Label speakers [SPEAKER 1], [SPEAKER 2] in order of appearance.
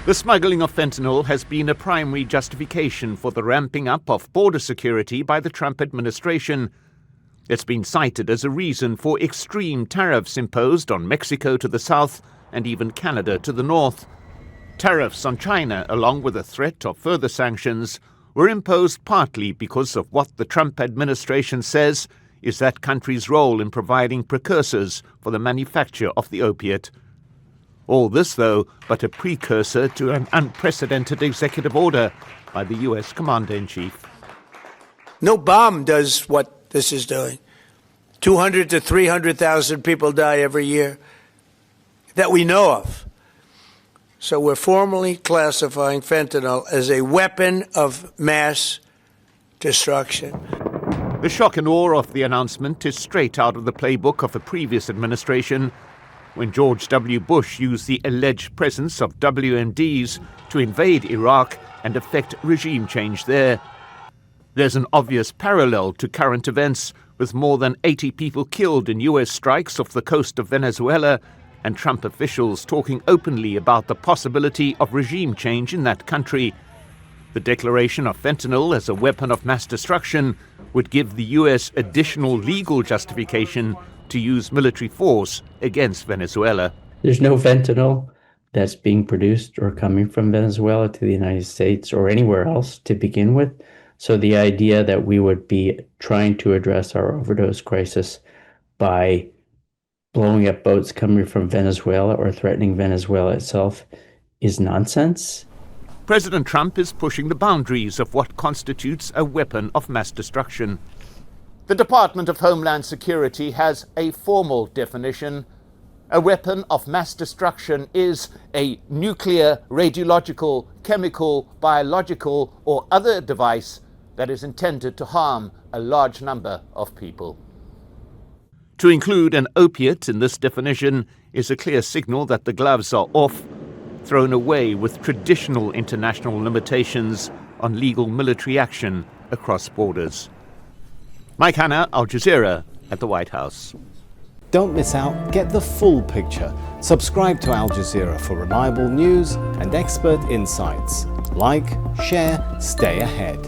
[SPEAKER 1] The smuggling of fentanyl has been a primary justification for the ramping up of border security by the Trump administration. It's been cited as a reason for extreme tariffs imposed on Mexico to the south and even Canada to the north. Tariffs on China, along with a threat of further sanctions, were imposed partly because of what the Trump administration says is that country's role in providing precursors for the manufacture of the opiate. All this, though, but a precursor to an unprecedented executive order by the U.S. Commander-in-Chief.
[SPEAKER 2] No bomb does what this is doing. 200 to 300,000 people die every year that we know of. So we're formally classifying fentanyl as a weapon of mass destruction.
[SPEAKER 1] The shock and awe of the announcement is straight out of the playbook of the previous administration, when George W. Bush used the alleged presence of WMDs to invade Iraq and effect regime change there. There's an obvious parallel to current events, with more than 80 people killed in U.S. strikes off the coast of Venezuela, and Trump officials talking openly about the possibility of regime change in that country. The declaration of fentanyl as a weapon of mass destruction would give the U.S. additional legal justification to use military force against Venezuela.
[SPEAKER 3] There's no fentanyl that's being produced or coming from Venezuela to the United States or anywhere else to begin with. So the idea that we would be trying to address our overdose crisis by blowing up boats coming from Venezuela or threatening Venezuela itself is nonsense.
[SPEAKER 1] President Trump is pushing the boundaries of what constitutes a weapon of mass destruction. The Department of Homeland Security has a formal definition. A weapon of mass destruction is a nuclear, radiological, chemical, biological, or other device that is intended to harm a large number of people. To include an opiate in this definition is a clear signal that the gloves are off, thrown away with traditional international limitations on legal military action across borders. Mike Hanna, Al Jazeera, at the White House.
[SPEAKER 4] Don't miss out, get the full picture. Subscribe to Al Jazeera for reliable news and expert insights. Like, share, stay ahead.